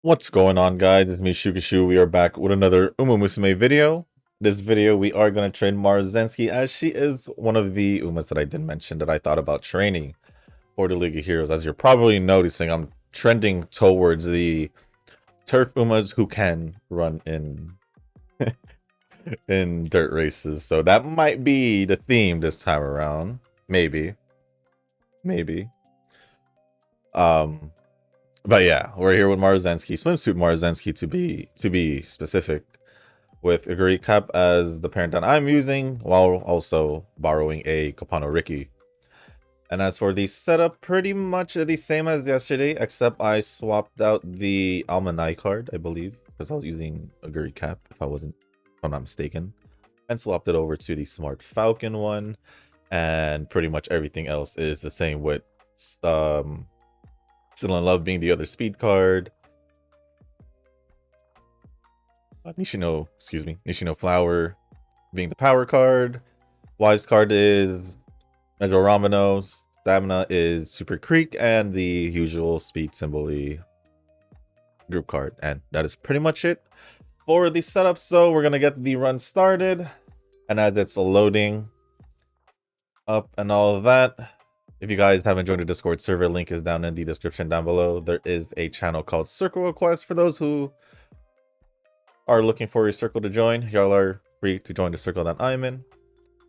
What's going on, guys? It's me, Shukashu. We are back with another Musume video. This video, we are going to train Maruzensky, as she is one of the Umas that I did mention that I thought about training for the League of Heroes. As you're probably noticing, I'm trending towards the turf Umas who can run in in dirt races. So that might be the theme this time around. Maybe. But yeah, we're here with Maruzensky, Swimsuit Maruzensky to be specific, with a recap as the parent that I'm using, while also borrowing a Kopano Riki. And as for the setup, pretty much the same as yesterday, except I swapped out the Almanai card, I believe, because I was using a recap, if I'm not mistaken, and swapped it over to the Smart Falcon one, and pretty much everything else is the same, with Still in Love being the other speed card. Nishino Flower being the power card. Wise card is Mega Ramino. Stamina is Super Creek, and the usual speed symbol group card. And that is pretty much it for the setup. So we're gonna get the run started, and as it's loading up and all of that, if you guys haven't joined the Discord server, link is down in the description down below. There is a channel called Circle Request for those who are looking for a circle to join. Y'all are free to join the circle that I'm in.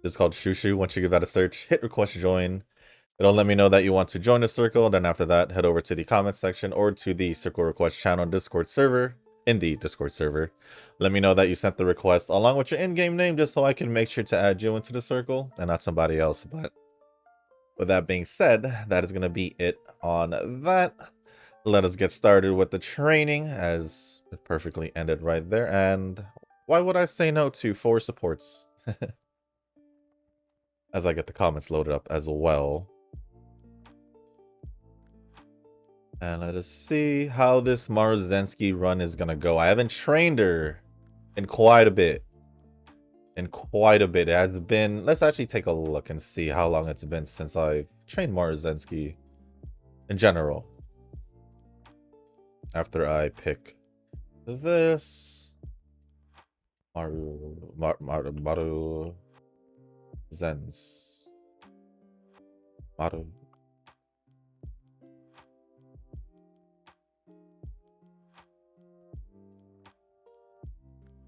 This is called Shushu. Once you give that a search, hit request join. It'll let me know that you want to join the circle. Then after that, head over to the comment section or to the Circle Request channel Discord server. In the Discord server, let me know that you sent the request along with your in-game name, just so I can make sure to add you into the circle and not somebody else. But with that being said, that is going to be it on that. Let us get started with the training, as it perfectly ended right there. And why would I say no to 4 supports? As I get the comments loaded up as well. And let us see how this Maruzensky run is going to go. I haven't trained her in quite a bit. It has been, let's actually take a look and see how long it's been since I've trained Maruzensky in general. After I pick this Maru Zens. Maru.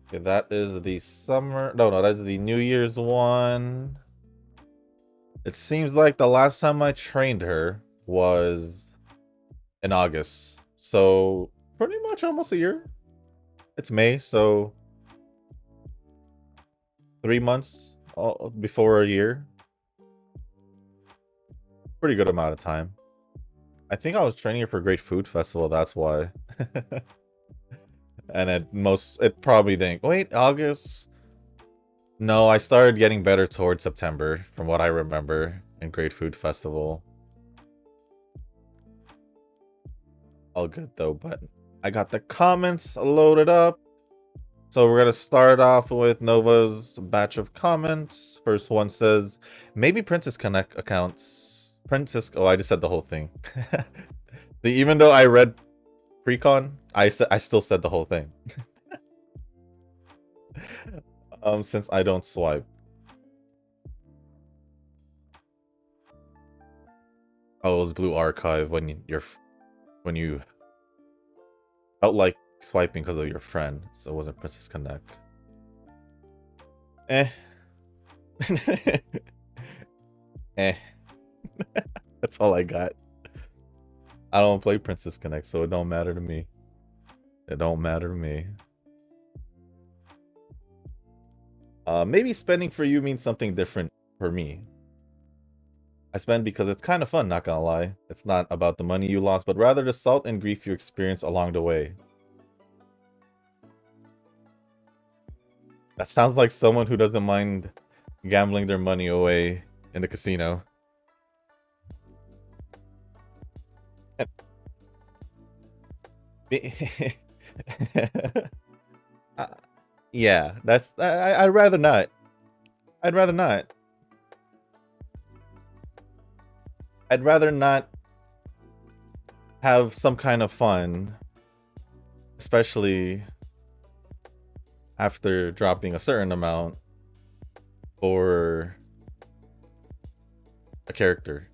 Okay, that is the summer. No, that's the New Year's one. It seems like the last time I trained her was in August. So pretty much almost a year. It's May, so 3 months before a year. Pretty good amount of time. I think I was training her for Great Food Festival, that's why. And it probably think, wait, August? No, I started getting better towards September, from what I remember, in Great Food Festival. All good though, but I got the comments loaded up. So we're gonna start off with Nova's batch of comments. First one says, maybe Princess Connect accounts. Oh, I just said the whole thing. Even though I read Precon, I still said the whole thing. Since I don't swipe. Oh, it was Blue Archive when you felt like swiping because of your friend, so it wasn't Princess Connect. Eh. Eh. That's all I got. I don't play Princess Connect, so it don't matter to me. It don't matter to me. Maybe spending for you means something different for me. I spend because it's kind of fun, not gonna lie. It's not about the money you lost, but rather the salt and grief you experience along the way. That sounds like someone who doesn't mind gambling their money away in the casino. Yeah, I'd rather not. I'd rather not. I'd rather not have some kind of fun, especially after dropping a certain amount for a character.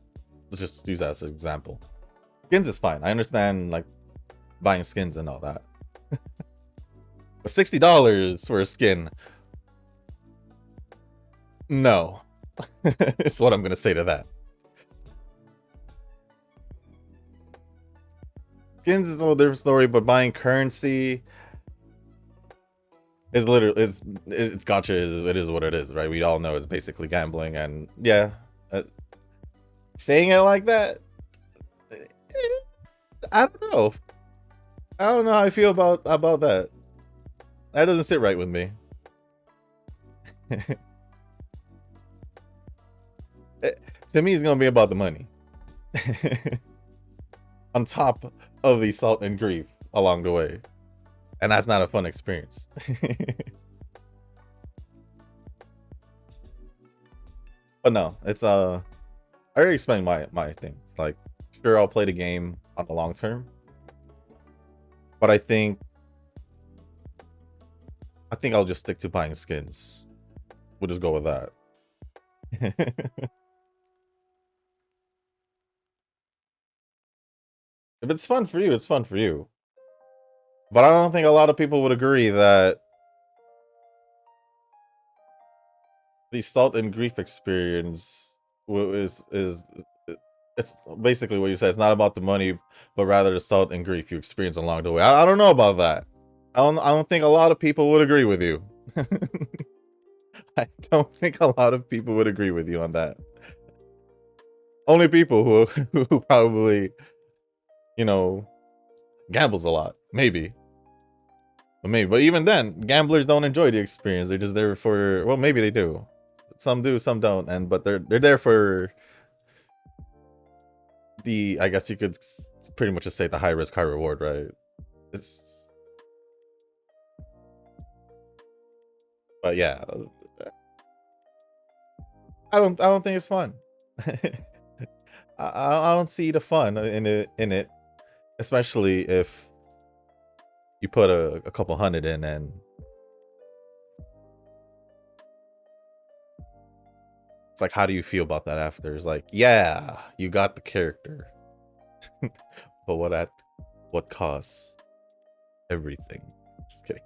Let's just use that as an example. Skins is fine. I understand like buying skins and all that. But $60 for a skin, no. It's what I'm gonna say to that. Skins is a whole different story, but buying currency is literally it's gotcha. It is what it is, right? We all know it's basically gambling, and yeah, saying it like that, I don't know. I don't know how I feel about that. That doesn't sit right with me. To me, it's gonna be about the money. On top of the salt and grief along the way. And that's not a fun experience. But no, it's I already explained my thing. Like, sure, I'll play the game on the long term. But I think I'll just stick to buying skins. We'll just go with that. If it's fun for you, it's fun for you. But I don't think a lot of people would agree that the salt and grief experience is it's basically what you said. It's not about the money, but rather the salt and grief you experience along the way. I don't know about that. I don't think a lot of people would agree with you. I don't think a lot of people would agree with you on that. Only people who probably, you know, gambles a lot, maybe. But even then, gamblers don't enjoy the experience. They're just there for, well, maybe they do. Some do, some don't, but they're there for the, I guess you could pretty much just say the high risk, high reward, right? But yeah, I don't think it's fun. I don't see the fun in it, especially if you put a couple hundred in and it's like, how do you feel about that after? It's like, yeah, you got the character. But what costs? Everything. Just kidding.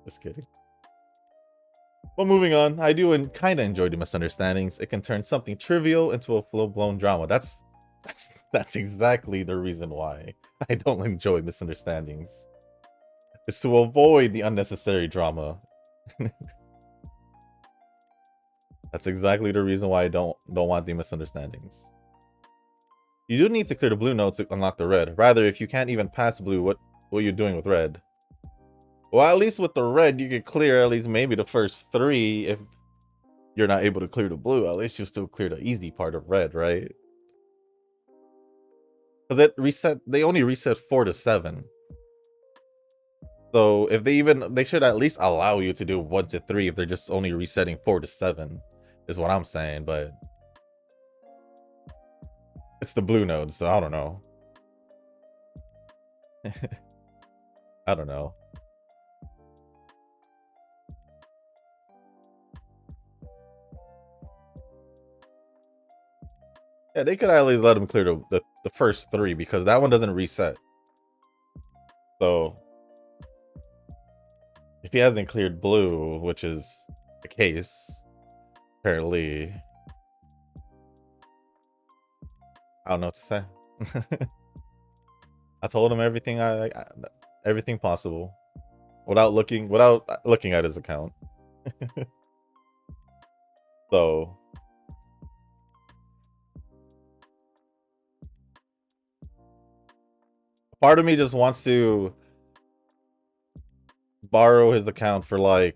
Just kidding. Well, moving on, I do kind of enjoy the misunderstandings. It can turn something trivial into a full-blown drama. That's exactly the reason why I don't enjoy misunderstandings. It's to avoid the unnecessary drama. That's exactly the reason why I don't want the misunderstandings. You do need to clear the blue notes to unlock the red. Rather, if you can't even pass blue, what are you doing with red? Well, at least with the red, you can clear at least maybe the first 3. If you're not able to clear the blue, at least you'll still clear the easy part of red, right? Because they only reset 4 to 7. So if they should at least allow you to do 1 to 3 if they're just only resetting 4 to 7, is what I'm saying, but it's the blue nodes, so I don't know. I don't know. Yeah, they could at least let him clear the first 3 because that one doesn't reset. So if he hasn't cleared blue, which is the case, apparently, I don't know what to say. I told him everything everything possible without looking at his account. So part of me just wants to borrow his account for like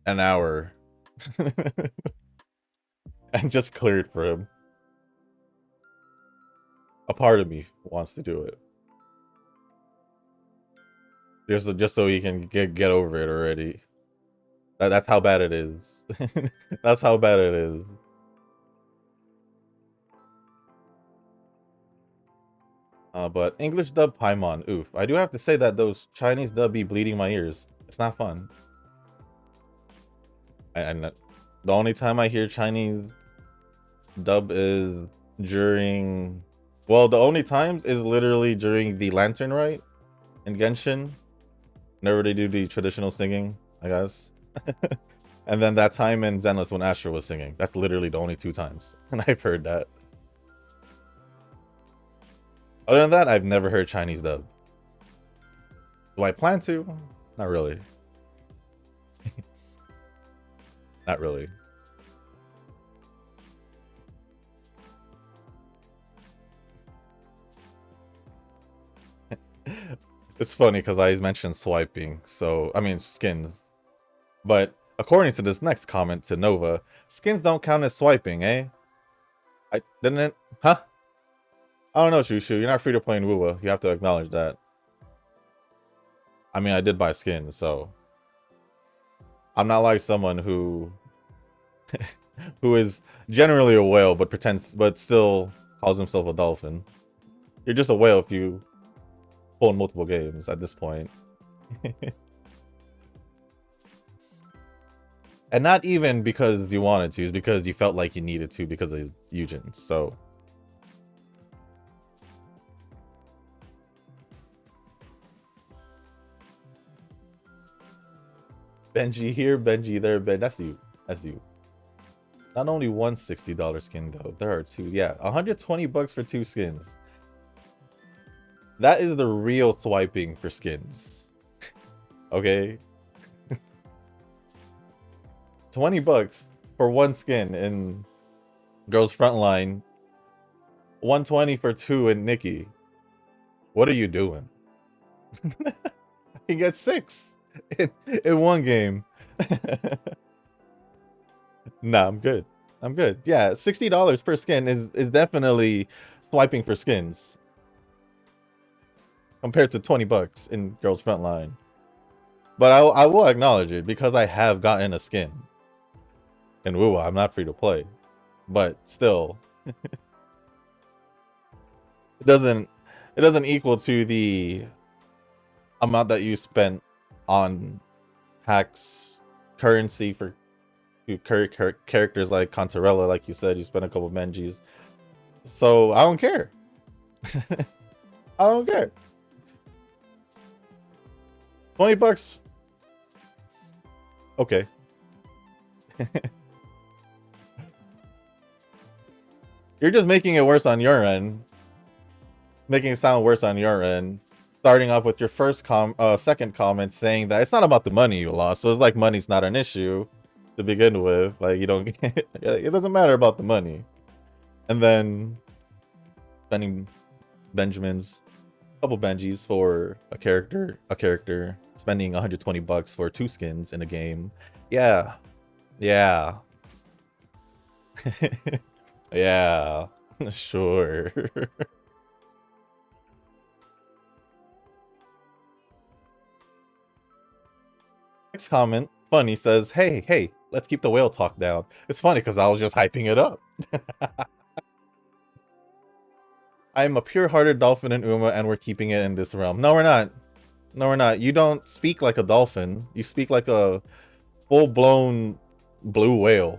an hour and just clear it for him. A part of me wants to do it. Just so he can get over it already. That's how bad it is. That's how bad it is. But English dub Paimon, oof. I do have to say that those Chinese dub be bleeding my ears. It's not fun. And the only time I hear Chinese dub is during... Well, the only times is literally during the Lantern Rite in Genshin. Whenever they do the traditional singing, I guess. And then that time in Zenless when Astra was singing. That's literally the only 2 times. And I've heard that. Other than that, I've never heard Chinese dub. Do I plan to? Not really. Not really. It's funny because I mentioned swiping, so I mean skins. But according to this next comment to Nova, skins don't count as swiping, eh? I didn't it? Huh? I don't know, Shushu. You're not free to play in Wuwa. You have to acknowledge that. I mean, I did buy skins, so I'm not like someone who who is generally a whale but pretends but still calls himself a dolphin. You're just a whale if you pull multiple games at this point. And not even because you wanted to, it's because you felt like you needed to because of Eugen. So Benji here, Benji there, Ben. That's you. That's you. Not only one $60 skin though, there are 2. Yeah, 120 bucks for 2 skins. That is the real swiping for skins. Okay. 20 bucks for 1 skin in Girls Frontline. 120 for 2 in Nikki. What are you doing? I can get 6 in 1 game. Nah, I'm good. I'm good. Yeah, $60 per skin is definitely swiping for skins. Compared to 20 bucks in Girls Frontline. But I will acknowledge it because I have gotten a skin. In Wuwa, I'm not free to play. But still. It doesn't equal to the amount that you spent on hacks currency for characters like Contarella, like you said, you spent a couple of Benjis. So I don't care. I don't care. 20 bucks. Okay. You're just making it worse on your end. Making it sound worse on your end. Starting off with your second comment saying that it's not about the money you lost. So it's like money's not an issue to begin with. Like you don't it doesn't matter about the money. And then spending Benjamin's couple Benjis for a character, spending 120 bucks for 2 skins in a game. Yeah. Yeah. Yeah. Sure. Next comment, Funny says, hey, let's keep the whale talk down. It's funny because I was just hyping it up. I'm a pure-hearted dolphin in Uma, and we're keeping it in this realm. No, we're not. No, we're not. You don't speak like a dolphin. You speak like a full-blown blue whale.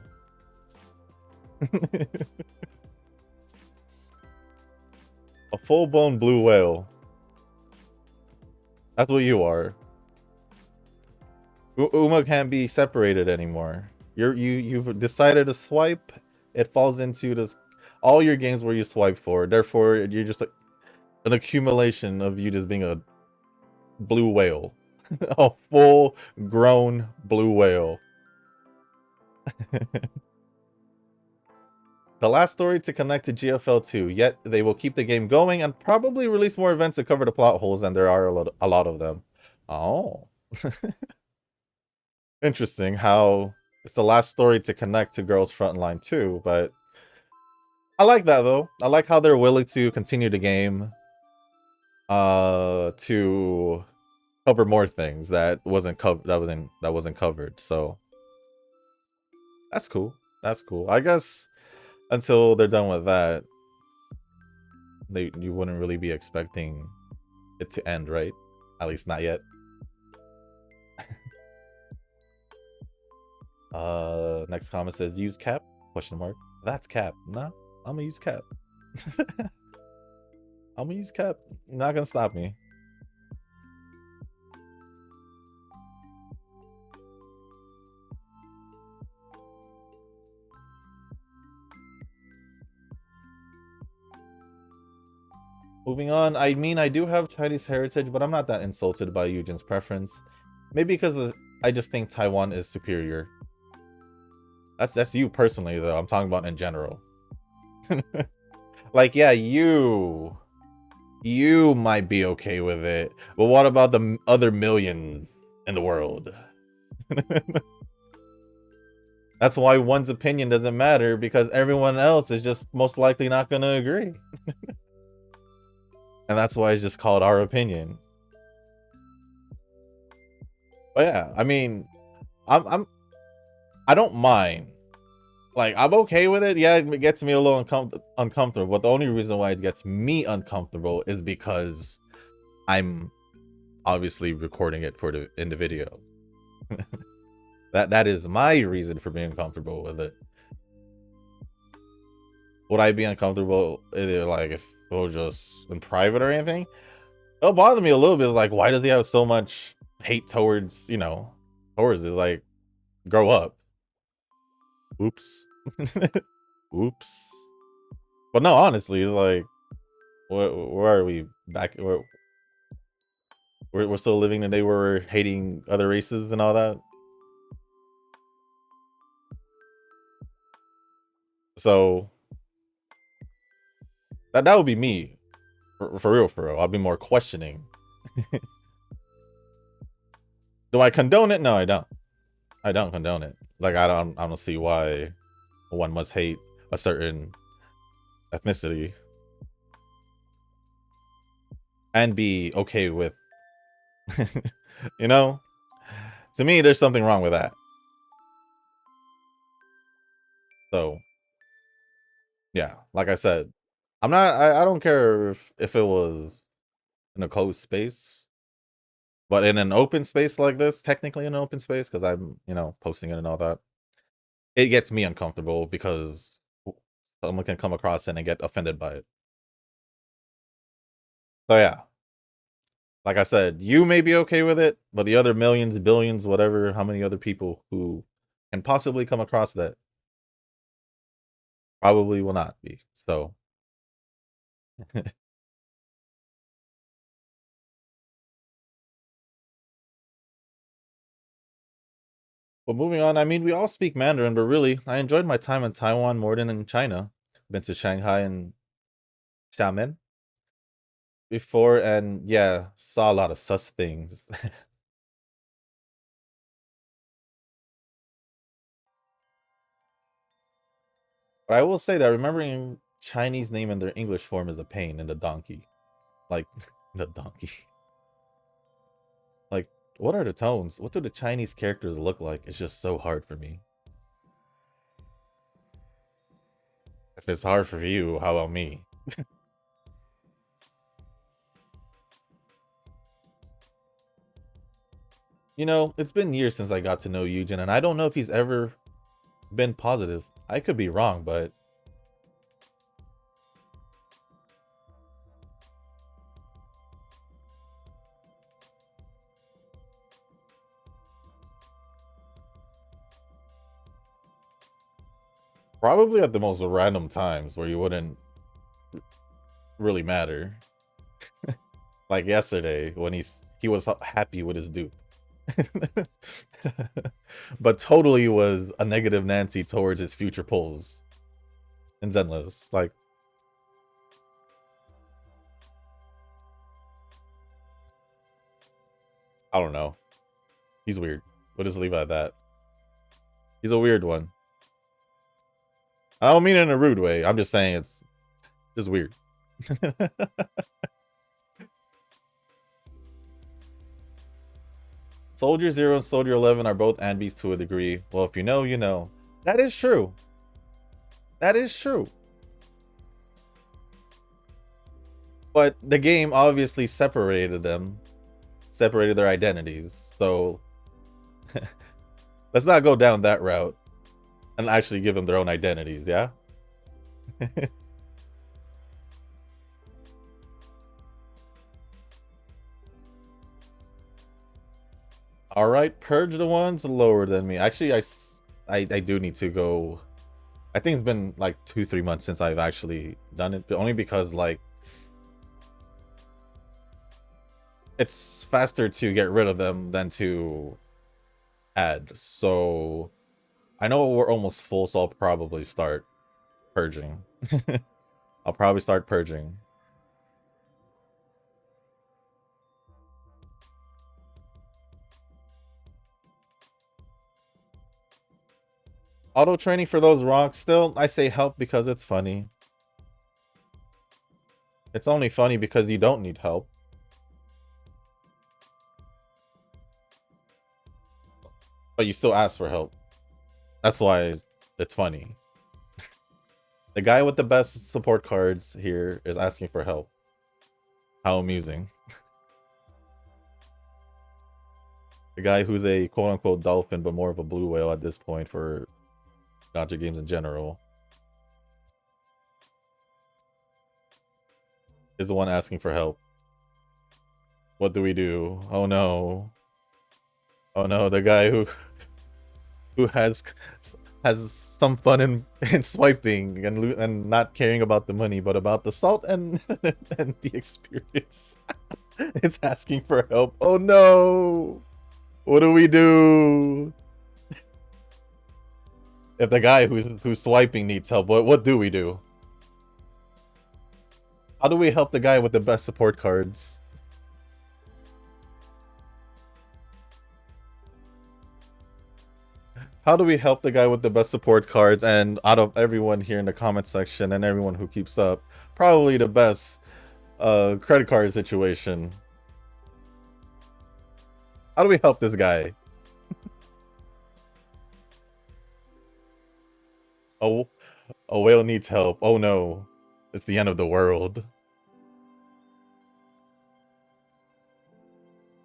A full-blown blue whale. That's what you are. Uma can't be separated anymore. You've decided to swipe. It falls into this all your games where you swipe for. Therefore, you're just an accumulation of you just being a blue whale. A full-grown blue whale. The last story to connect to GFL 2, yet they will keep the game going and probably release more events to cover the plot holes, and there are a lot of them. Oh. Interesting how it's the last story to connect to Girls Frontline 2, but I like that though. I like how they're willing to continue the game to cover more things that wasn't covered. So That's cool. That's cool. I guess until they're done with that, you wouldn't really be expecting it to end, right? At least not yet. Next comment says use cap? Question mark. That's cap. Nah, I'm gonna use cap. I'm gonna use cap. Not gonna stop me. Moving on, I mean, I do have Chinese heritage, but I'm not that insulted by Eugen's preference. Maybe because I just think Taiwan is superior. That's you personally, though. I'm talking about in general. Like, yeah, you might be okay with it, but what about the other millions in the world? That's why one's opinion doesn't matter, because everyone else is just most likely not going to agree. And that's why it's just called our opinion. But yeah, I mean, I don't mind. Like, I'm okay with it. Yeah, it gets me a little uncomfortable. But the only reason why it gets me uncomfortable is because I'm obviously recording it in the video. That is my reason for being uncomfortable with it. Would I be uncomfortable either like if it was just in private or anything? It'll bother me a little bit. Like, why does he have so much hate towards, towards it? Like, grow up. Oops. Oops. But no, honestly, like, where are we back? We're still living the day where we're hating other races and all that. So that would be me, for real. I'll be more questioning. Do I condone it? No, I don't. I don't condone it. Like, I don't see why one must hate a certain ethnicity and be okay with, to me, there's something wrong with that. So yeah, like I said, I don't care if it was in a closed space, but in an open space like this, technically an open space, because I'm, posting it and all that, it gets me uncomfortable because someone can come across it and get offended by it. So yeah, like I said, you may be okay with it, but the other millions, billions, whatever, how many other people who can possibly come across that probably will not be. So but moving on, I mean, we all speak Mandarin, but really, I enjoyed my time in Taiwan more than in China. Been to Shanghai and Xiamen before, and yeah, saw a lot of sus things. But I will say that remembering Chinese name in their English form is a pain in the donkey. Like, the donkey. Like, what are the tones? What do the Chinese characters look like? It's just so hard for me. If it's hard for you, how about me? It's been years since I got to know Eugen, and I don't know if he's ever been positive. I could be wrong, but probably at the most random times where you wouldn't really matter. Like yesterday when he was happy with his dupe. But totally was a negative Nancy towards his future pulls in Zenless. Like, I don't know. He's weird. We'll just leave it at that. He's a weird one. I don't mean it in a rude way. I'm just saying it's just weird. Soldier 0 and Soldier 11 are both Anbis to a degree. Well, if you know, you know. That is true. That is true. But the game obviously separated them, separated their identities. So let's not go down that route and actually give them their own identities, yeah? All right, purge the ones lower than me. Actually, I do need to go. I think it's been like 2-3 months since I've actually done it, but only because like it's faster to get rid of them than to add. So I know we're almost full, so I'll probably start purging. I'll probably start purging. Auto training for those rocks. Still, I say help because it's funny. It's only funny because you don't need help. But you still ask for help. That's why it's funny. The guy with the best support cards here is asking for help. How amusing. The guy who's a quote-unquote dolphin, but more of a blue whale at this point for gacha games in general, is the one asking for help. What do we do? Oh no. Oh no, the guy who has some fun in swiping and not caring about the money, but about the salt and and the experience. It's asking for help. Oh no. What do we do? If the guy who's swiping needs help, what do we do? How do we help the guy with the best support cards? How do we help the guy with the best support cards? And out of everyone here in the comment section and everyone who keeps up, probably the best credit card situation. How do we help this guy? Oh, a whale needs help. Oh no. It's the end of the world.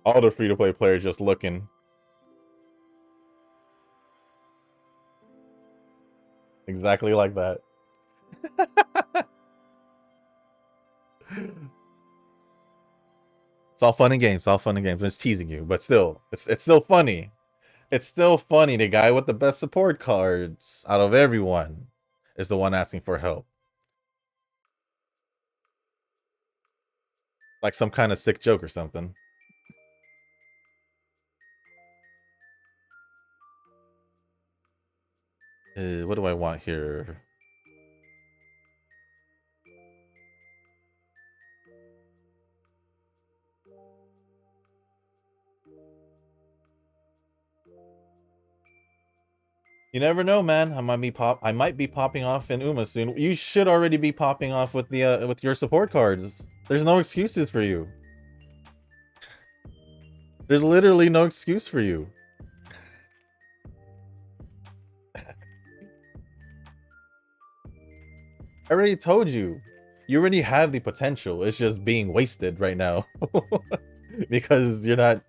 All the free-to-play players just looking. Exactly like that. It's all fun and games. It's all fun and games. It's teasing you, but still, it's still funny. It's still funny. The guy with the best support cards out of everyone is the one asking for help. Like some kind of sick joke or something. What do I want here? You never know, man. I might be popping off in Uma soon. You should already be popping off with the with your support cards. There's no excuses for you. There's literally no excuse for you. I already told you. You already have the potential. It's just being wasted right now. Because you're not,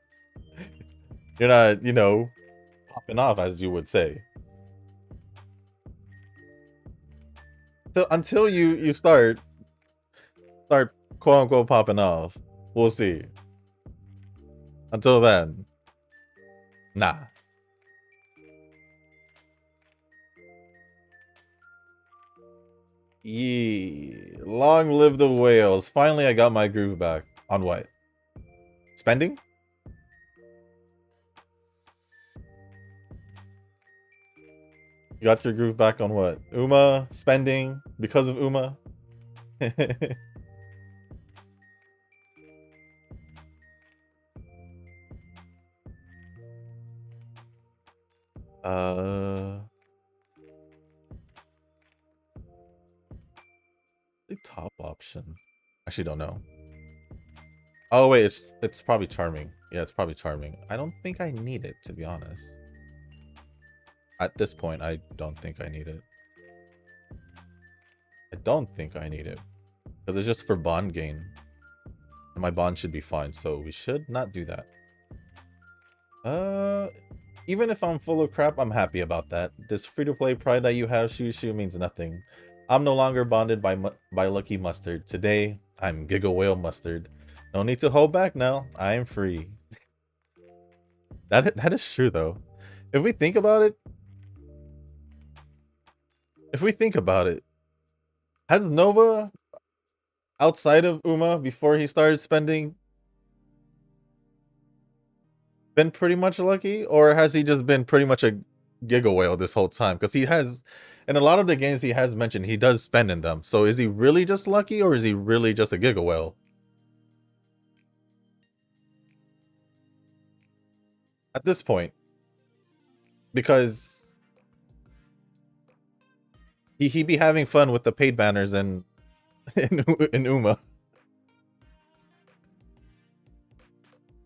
you know, popping off, as you would say. So until you start quote unquote popping off, we'll see. Until then, nah. Yee. Long live the whales. Finally, I got my groove back. On what? Spending? You got your groove back on what? Uma? Spending? Because of Uma? The top option. Actually, don't know. Oh wait, it's probably charming. Yeah, it's probably charming. I don't think I need it, to be honest. At this point, I don't think I need it. I don't think I need it. Because it's just for bond gain. And my bond should be fine, so we should not do that. Even if I'm full of crap, I'm happy about that. This free-to-play pride that you have, Shushu, means nothing. I'm no longer bonded by Lucky Mustard. Today, I'm Giga Whale Mustard. No need to hold back now. I am free. That is true, though. If we think about it, has Nova, outside of Uma, before he started spending, been pretty much lucky? Or has he just been pretty much a Giga Whale this whole time? Because he has, in a lot of the games he has mentioned, he does spend in them. So is he really just lucky, or is he really just a Giga Whale? At this point. Because he be having fun with the paid banners and in Uma.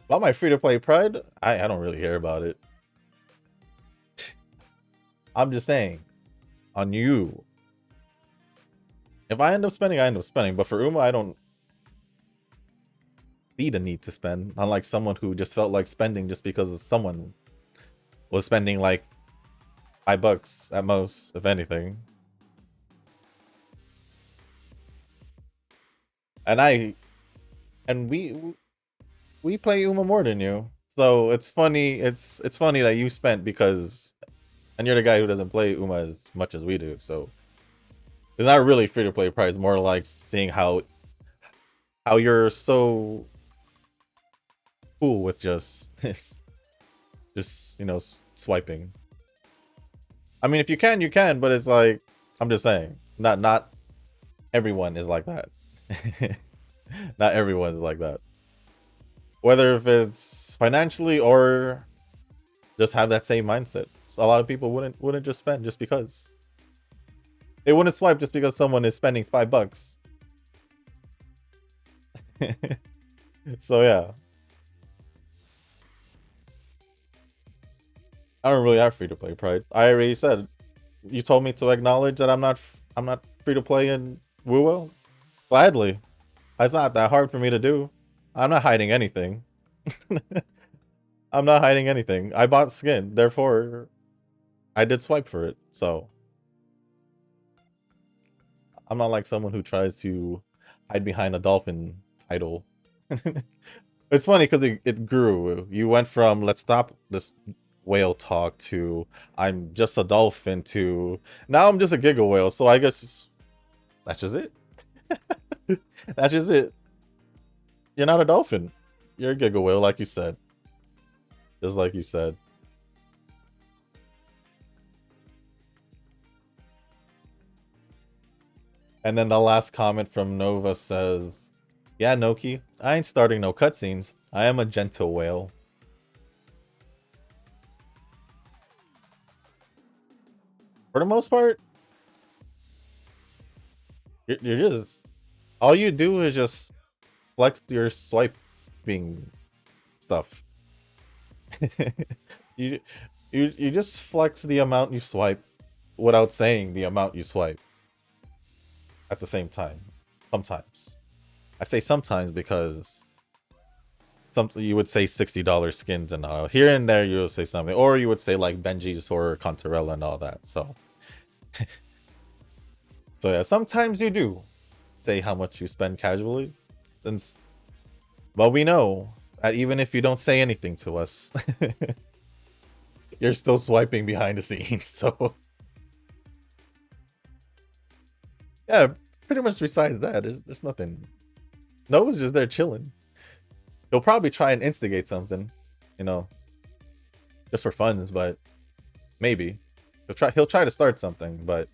About my free-to-play pride, I don't really care about it. I'm just saying, on you. If I end up spending, I end up spending. But for Uma, I don't see the need to spend. Unlike someone who just felt like spending just because someone was spending like $5 at most, if anything. And we play Uma more than you, so it's funny. It's funny that you spent because, and you're the guy who doesn't play Uma as much as we do. So it's not really free to play prize. More like seeing how you're so cool with just swiping. I mean, if you can, you can, but it's like, I'm just saying, not everyone is like that. Not everyone is like that. Whether if it's financially or just have that same mindset. So a lot of people wouldn't just spend just because. They wouldn't swipe just because someone is spending $5. So yeah. I don't really have free to play pride. I already said, you told me to acknowledge that I'm not free to play in WoWo. Gladly. It's not that hard for me to do. I'm not hiding anything. I'm not hiding anything. I bought skin, therefore I did swipe for it. So I'm not like someone who tries to hide behind a dolphin idol. It's funny because it grew. You went from let's stop this whale talk to I'm just a dolphin to now I'm just a giga whale. So I guess that's just it. That's just it. You're not a dolphin. You're a giga whale, like you said. Just like you said. And then the last comment from Nova says, yeah, Noki, I ain't starting no cutscenes. I am a gentle whale. For the most part, you're just... all you do is just flex your swiping stuff. you just flex the amount you swipe without saying the amount you swipe at the same time. Sometimes. I say sometimes because you would say $60 skins and all. Here and there you would say something. Or you would say like Benji's or Contarella and all that. So so yeah, sometimes you do say how much you spend casually. But we know that even if you don't say anything to us, you're still swiping behind the scenes. So yeah, pretty much besides that, there's nothing. Noah's just there chilling. He'll probably try and instigate something, you know, just for funs, but maybe he'll try to start something, but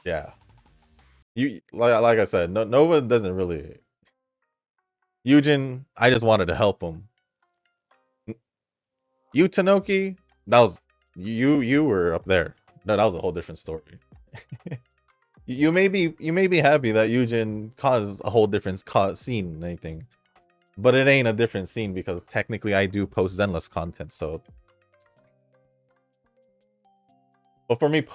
yeah. You like I said, Nova doesn't really. Eugen, I just wanted to help him. You Tanoki, that was you were up there. No, that was a whole different story. You may be happy that Eugen caused a whole different scene and anything, but it ain't a different scene because technically I do post Zenless content, so But for me,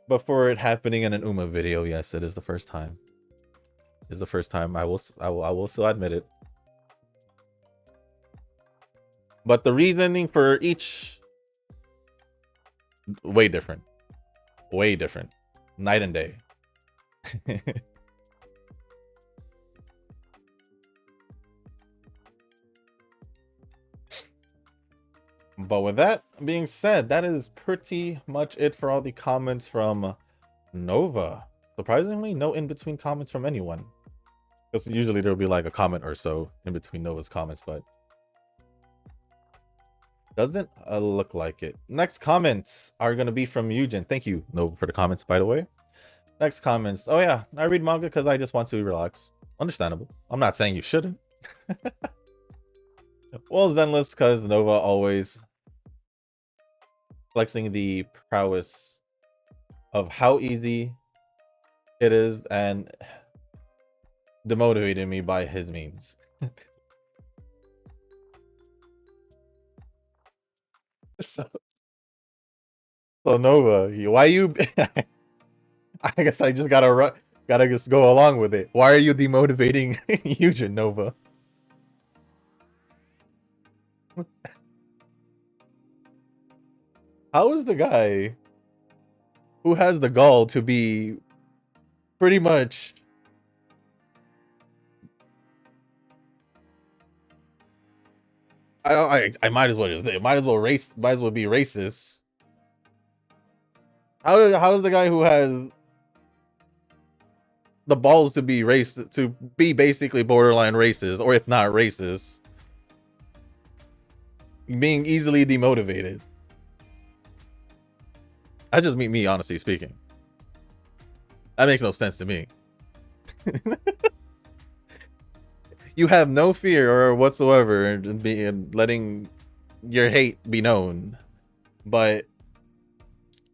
before it happening in an Uma video, yes, it is the first time. It's the first time. I will still admit it. But the reasoning for each, way different. Way different. Night and day. But with that being said, that is pretty much it for all the comments from Nova. Surprisingly, no in-between comments from anyone. Because usually there'll be like a comment or so in between Nova's comments, but doesn't look like it. Next comments are going to be from Eugen. Thank you, Nova, for the comments, by the way. Next comments. Oh yeah, I read manga because I just want to relax. Understandable. I'm not saying you shouldn't. Well, Zenless because Nova always flexing the prowess of how easy it is and demotivating me by his means. so Nova, why you? I guess I just gotta just go along with it. Why are you demotivating Eugen, Nova? How is the guy who has the gall to be pretty much I might as well just say, might as well be racist. How does the guy who has the balls to be racist, to be basically borderline racist, or if not racist, being easily demotivated? That's just me, honestly speaking. That makes no sense to me. You have no fear or whatsoever in letting your hate be known, but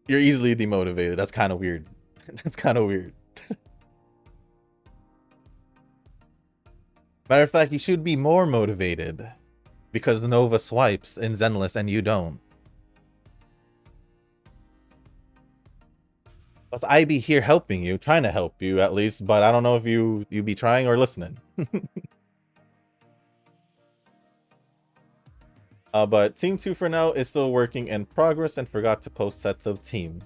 you're easily demotivated. That's kind of weird. That's kind of weird. Matter of fact, you should be more motivated because Nova swipes in Zenless and you don't. Plus, I be here helping you, trying to help you at least, but I don't know if you be trying or listening. But Team 2 for now is still working in progress and forgot to post sets of team.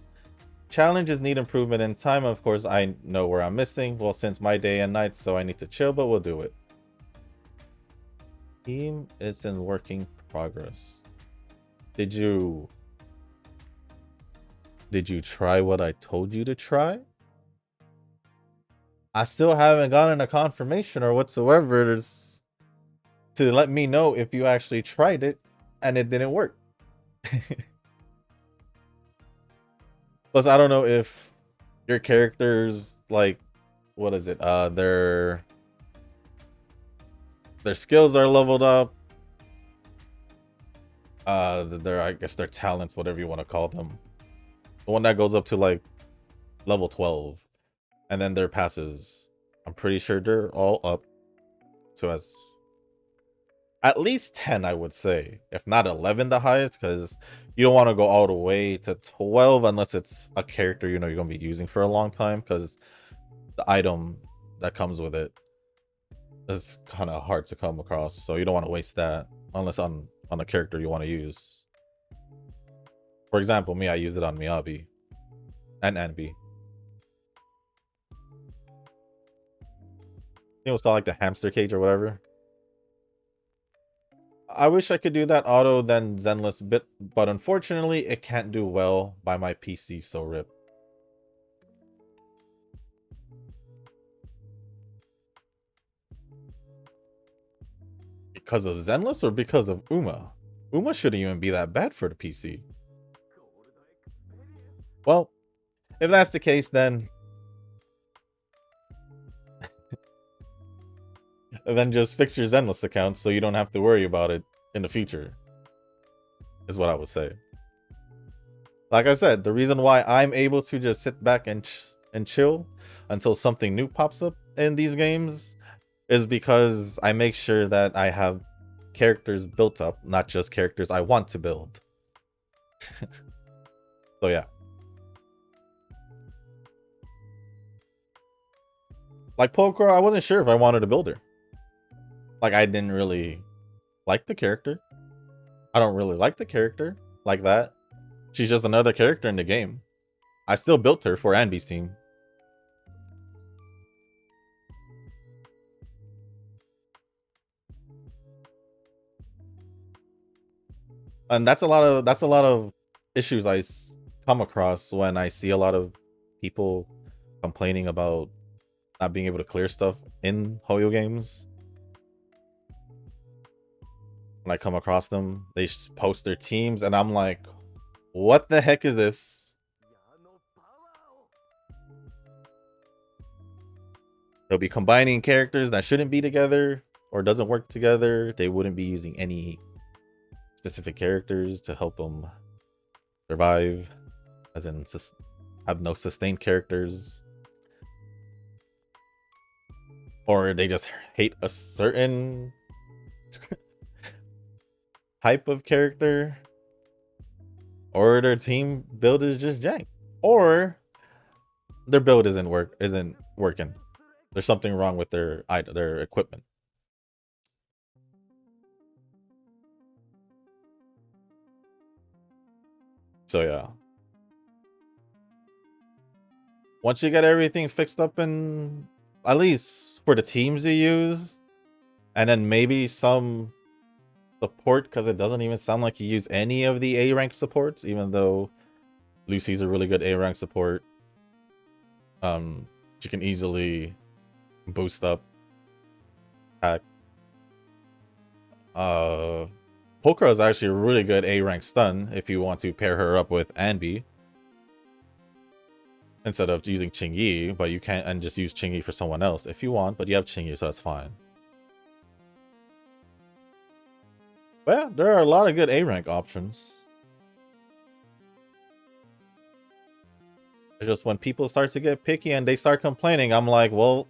Challenges need improvement in time. Of course, I know where I'm missing. Well, since my day and night, so I need to chill, but we'll do it. Team is in working progress. Did you try what I told you to try? I still haven't gotten a confirmation or whatsoever to let me know if you actually tried it and it didn't work. Plus, I don't know if your characters, like, what is it? Their skills are leveled up. I guess their talents, whatever you want to call them. The one that goes up to like level 12. And then their passes, I'm pretty sure they're all up to at least 10, I would say. If not 11 the highest, because you don't want to go all the way to 12 unless it's a character you know you're going to be using for a long time, because the item that comes with it is kind of hard to come across. So you don't want to waste that unless on a character you want to use. For example, me, I used it on Miyabi and Anbi. It was called like the hamster cage or whatever. I wish I could do that auto then Zenless bit, but unfortunately it can't do well by my PC, so rip. Because of Zenless or because of Uma? Uma shouldn't even be that bad for the PC. Well, if that's the case, then then just fix your Zenless account so you don't have to worry about it in the future, is what I would say. Like I said, the reason why I'm able to just sit back and chill until something new pops up in these games is because I make sure that I have characters built up, not just characters I want to build. So yeah. Like Pokora, I wasn't sure if I wanted to build her. Like, I didn't really like the character. I don't really like the character like that. She's just another character in the game. I still built her for Anby's team. And that's a lot of issues I come across when I see a lot of people complaining about not being able to clear stuff in Hoyo games. When I come across them, they post their teams, and I'm like, what the heck is this? They'll be combining characters that shouldn't be together or doesn't work together. They wouldn't be using any specific characters to help them survive, as in have no sustained characters. Or they just hate a certain type of character, or their team build is just jank, or their build isn't working. There's something wrong with their equipment. So yeah, once you get everything fixed up, and at least for the teams you use, and then maybe some support, because it doesn't even sound like you use any of the A rank supports, even though Lucy's a really good A rank support. She can easily boost up attack. Pokora is actually a really good A rank stun if you want to pair her up with Anby instead of using Qingyi, but you can't, and just use Qingyi for someone else if you want, but you have Qingyi, so that's fine. But yeah, there are a lot of good A rank options. It's just when people start to get picky and they start complaining, I'm like, well,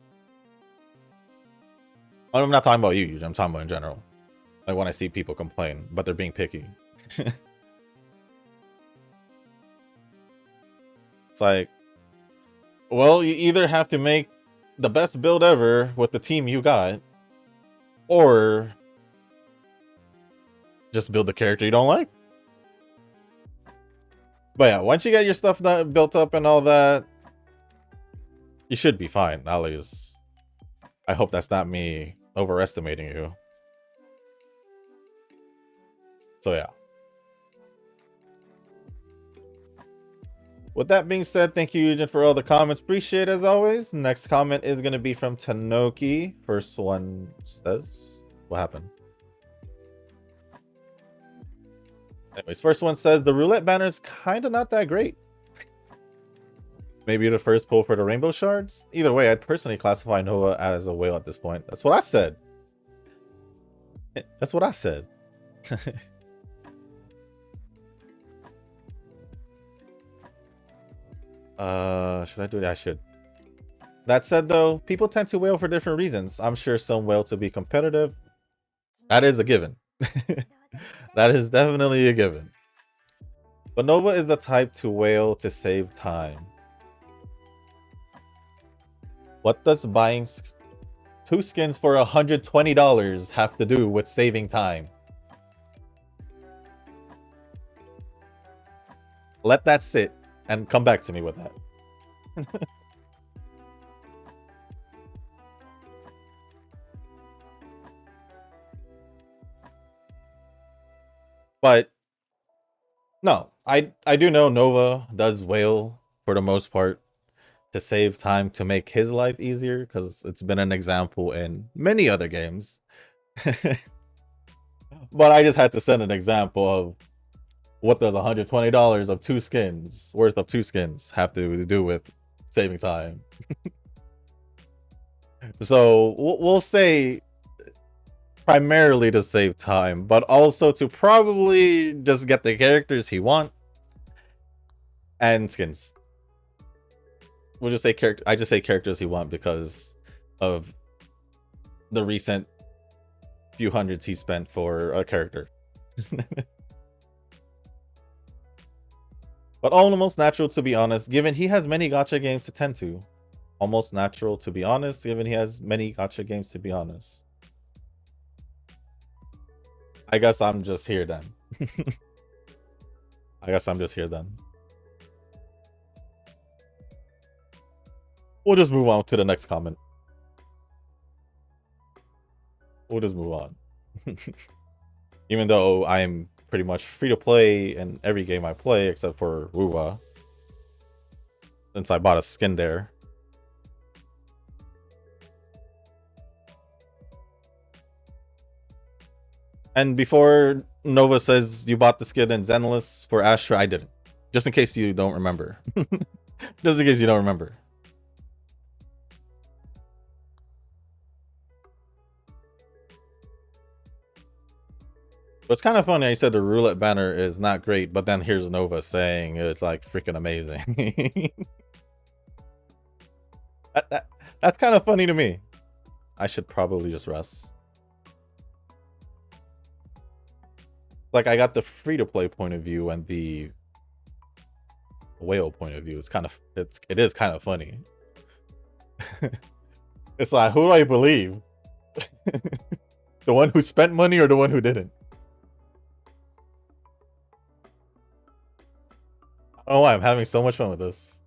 I'm not talking about you, I'm talking about in general. Like when I see people complain, but they're being picky. It's like, well, you either have to make the best build ever with the team you got, or just build the character you don't like. But yeah, once you get your stuff built up and all that, you should be fine. At least, I hope that's not me overestimating you. So yeah. With that being said, thank you, Eugen, for all the comments. Appreciate it as always. Next comment is going to be from Tanoki. First one says, what happened? Anyways, first one says, the roulette banner is kind of not that great. Maybe the first pull for the rainbow shards? Either way, I'd personally classify Nova as a whale at this point. That's what I said. That's what I said. Should I do that? I should. That said, though, people tend to whale for different reasons. I'm sure some whale to be competitive. That is a given. That is definitely a given. But Nova is the type to whale to save time. What does buying 2 skins for $120 have to do with saving time? Let that sit and come back to me with that. But no, I do know Nova does whale for the most part to save time to make his life easier, because it's been an example in many other games. But I just had to send an example of what does $120 of 2 skins worth of 2 skins have to do with saving time. So we'll say primarily to save time, but also to probably just get the characters he wants and skins. We'll just say character. I just say characters he wants because of the recent few hundreds he spent for a character. But almost natural, to be honest, given he has many gacha games to tend to. Almost natural, to be honest, given he has many gacha games, to be honest. I guess I'm just here then. I guess I'm just here then. We'll just move on to the next comment. We'll just move on. Even though I'm pretty much free to play in every game I play except for Wuwa, since I bought a skin there. And before Nova says you bought the skin in Zenless for Astra, I didn't. Just in case you don't remember. Just in case you don't remember. But it's kind of funny. I said the roulette banner is not great, but then here's Nova saying it's like freaking amazing. That's kind of funny to me. I should probably just rest. Like, I got the free-to-play point of view and the whale point of view. It is kind of funny. It's like, who do I believe? The one who spent money or the one who didn't? I don't know why I'm having so much fun with this.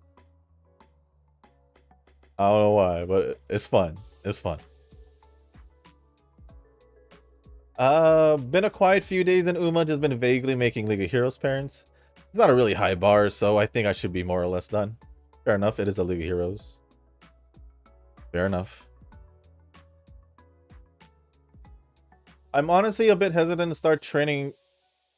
I don't know why, but it's fun. It's fun. Been a quiet few days in Uma, just been vaguely making League of Heroes parents. It's not a really high bar, so I think I should be more or less done. Fair enough, it is a League of Heroes. Fair enough. I'm honestly a bit hesitant to start training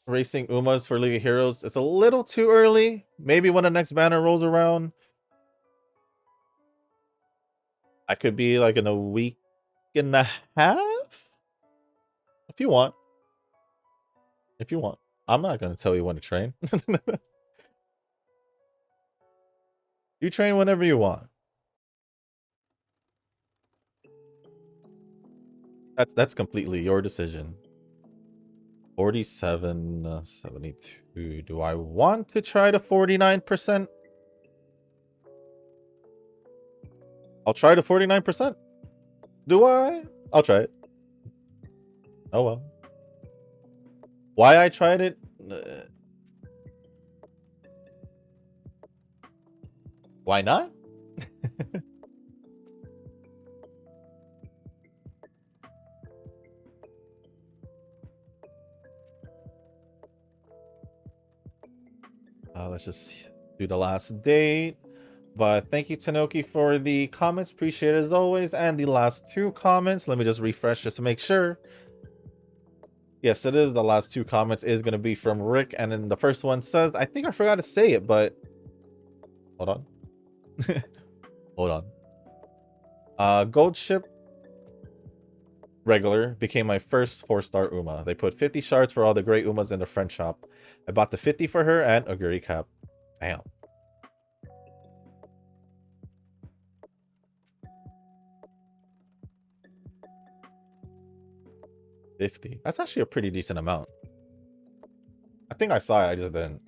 racing Umas for League of Heroes. It's a little too early. Maybe when the next banner rolls around. I could be like in a week and a half? If you want. If you want. I'm not going to tell you when to train. You train whenever you want. That's completely your decision. 47, 72. Do I want to try to 49%? I'll try to 49%. Do I? I'll try it. Oh well. Why I tried it? Why not? Let's just do the last date. But thank you, Tanoki, for the comments. Appreciate it as always. And the last two comments. Let me just refresh just to make sure. Yes, it is. The last two comments is going to be from Rick. And then the first one says, I think I forgot to say it, but hold on. Hold on. Gold ship regular became my first 4-star Uma. They put 50 shards for all the great Umas in the friend shop. I bought the 50 for her and a Guri cap. Damn. $50. That's actually a pretty decent amount. I think I saw it. I just didn't.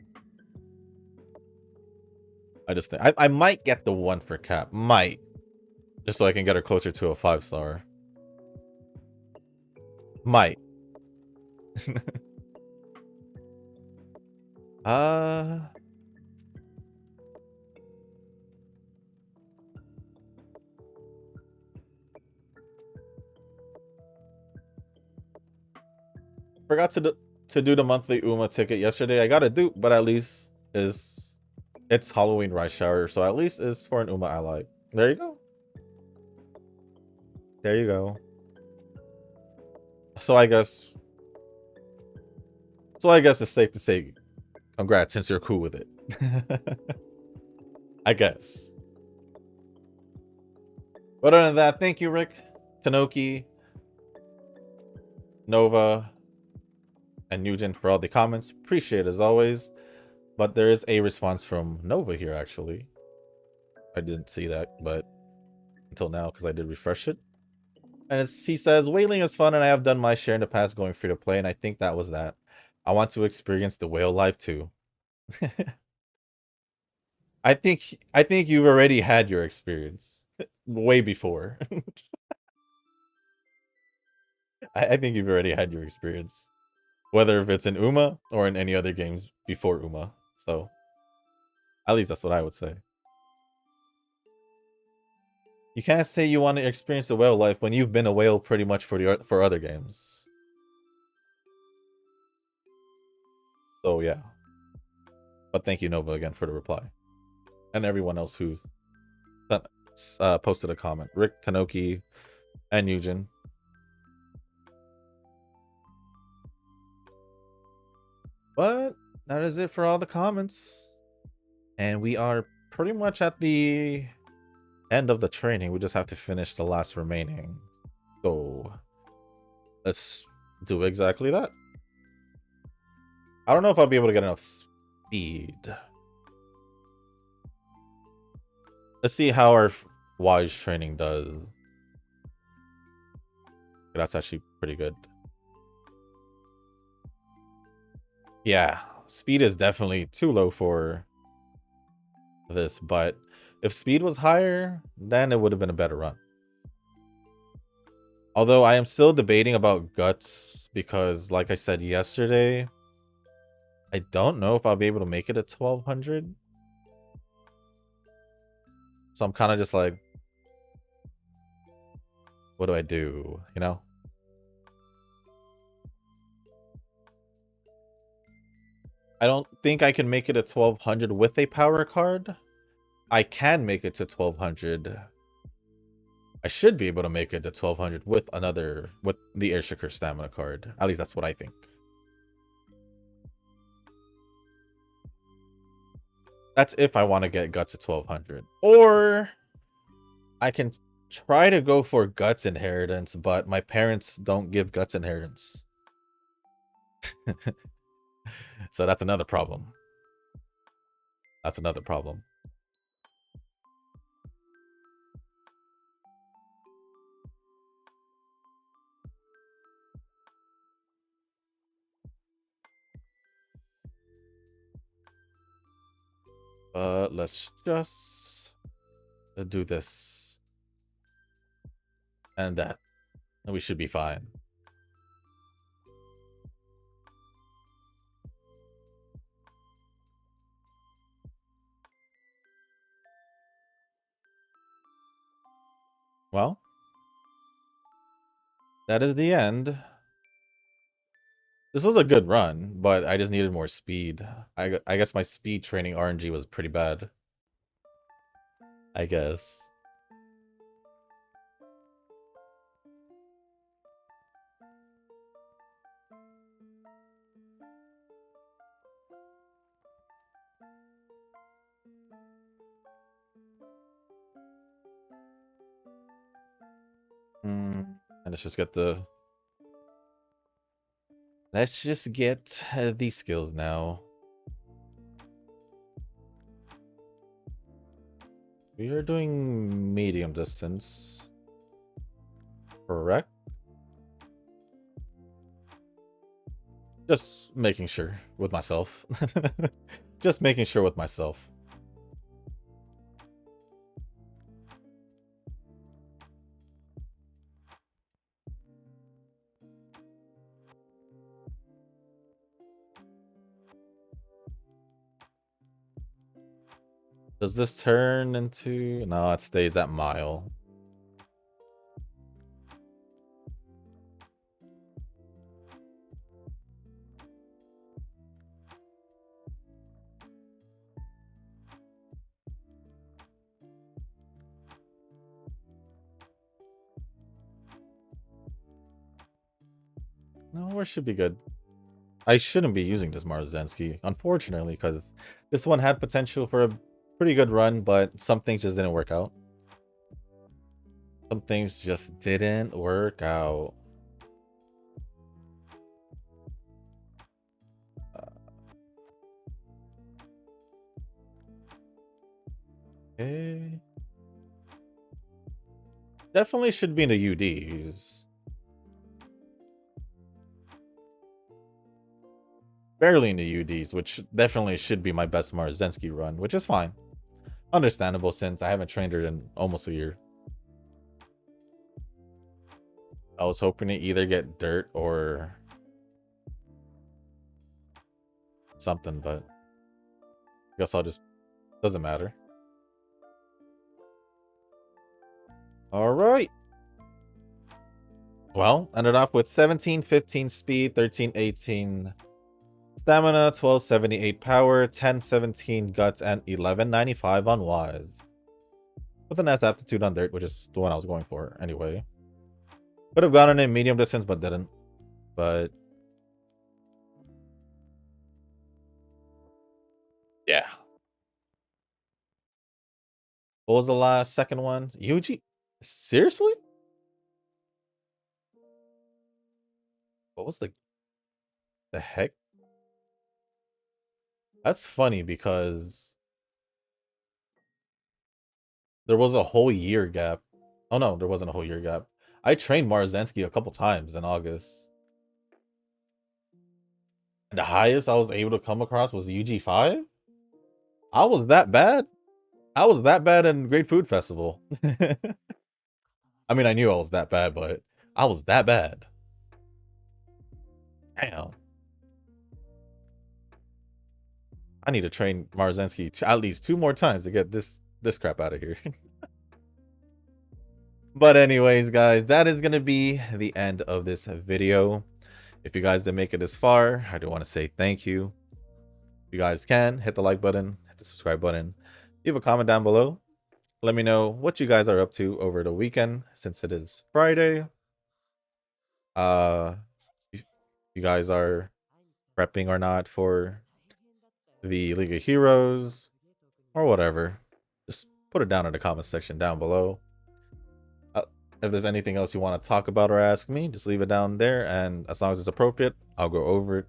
I just think I might get the one for cap. Might. Just so I can get her closer to a 5-star. Might. Forgot to do the monthly Uma ticket yesterday. I got a dupe, but at least it's Halloween Rice Shower, so at least it's for an Uma I like. There you go. There you go. So I guess it's safe to say congrats since you're cool with it. I guess. But other than that, thank you, Rick, Tanoki, Nova, and Nugent for all the comments. Appreciate it as always. But there is a response from Nova here, actually. I didn't see that, but until now, because I did refresh it. And he says, whaling is fun, and I have done my share in the past going free to play, and I think that was that. I want to experience the whale life too. I think you've already had your experience. way before. I think you've already had your experience, whether if it's in Uma or in any other games before Uma. So at least that's what I would say. You can't say you want to experience the whale life when you've been a whale pretty much for other games. So yeah. But thank you, Nova, again for the reply, and everyone else who posted a comment. Rick, Tanoki, and Eugen. But that is it for all the comments, and we are pretty much at the end of the training. We just have to finish the last remaining. So let's do exactly that. I don't know if I'll be able to get enough speed. Let's see how our wise training does. That's actually pretty good. Yeah, speed is definitely too low for this, but if speed was higher, then it would have been a better run. Although I am still debating about guts because, like I said yesterday, I don't know if I'll be able to make it at 1200. So I'm kind of just like, what do I do? You know? I don't think I can make it at 1200 with a power card. I can make it to 1200. I should be able to make it to 1200 with the Airshaker stamina card. At least that's what I think. That's if I want to get guts at 1200. Or I can try to go for guts inheritance, but my parents don't give guts inheritance. So that's another problem. That's another problem. Let's just do this and that, and we should be fine. Well, that is the end. This was a good run, but I just needed more speed. I guess my speed training RNG was pretty bad. I guess. And let's just get the... Let's just get these skills now. We are doing medium distance. Correct? Just making sure with myself. Just making sure with myself. Does this turn into... No, it stays at mile. No, we should be good. I shouldn't be using this Maruzensky, unfortunately, because this one had potential for a pretty good run, but some things just didn't work out. Some things just didn't work out. Okay. Definitely should be in the UDs. Barely in the UDs, which definitely should be my best Maruzensky run, which is fine. Understandable since I haven't trained her in almost a year. I was hoping to either get dirt or something, but I guess I'll just... Doesn't matter. Alright. Well, ended off with 1715 speed, 1318 stamina, 1278 power, 1017 guts, and 1195 on wise. With an S aptitude on dirt, which is the one I was going for anyway. Could have gotten in medium distance, but didn't. But yeah. What was the second one? Yuji? Seriously? What was the heck? That's funny because there was a whole year gap. Oh no, there wasn't a whole year gap. I trained Maruzensky a couple times in August. And the highest I was able to come across was UG5? I was that bad? I was that bad in Great Food Festival. I mean, I knew I was that bad, but I was that bad. Damn. I need to train Maruzensky at least 2 more times to get this crap out of here. But anyways, guys, that is going to be the end of this video. If you guys did make it this far, I do want to say thank you. If you guys can, hit the like button, hit the subscribe button, leave a comment down below. Let me know what you guys are up to over the weekend, since it is Friday. If you guys are prepping or not for the League of Heroes or whatever, just put it down in the comment section down below. If there's anything else you want to talk about or ask me, just leave it down there, and as long as it's appropriate, I'll go over it.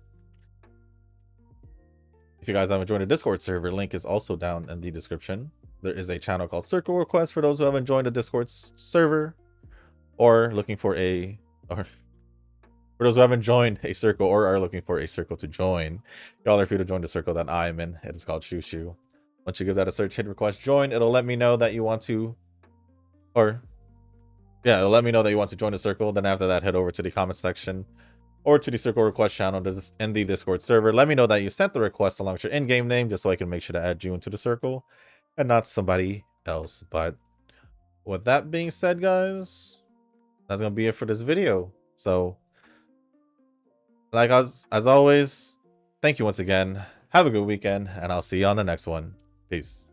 If you guys haven't joined the Discord server, link is also down in the description. There is a channel called Circle Request for those who haven't joined the Discord server, or looking for a... or for those who haven't joined a circle or are looking for a circle to join, y'all are free to join the circle that I'm in. It is called Shoo Shoo. Once you give that a search, hit request join, it'll let me know that you want to... or... yeah, it'll let me know that you want to join the circle. Then after that, head over to the comment section or to the circle request channel in the Discord server. Let me know that you sent the request along with your in-game name, just so I can make sure to add you into the circle and not somebody else. But with that being said, guys, that's going to be it for this video. So, like as always, thank you once again. Have a good weekend, and I'll see you on the next one. Peace.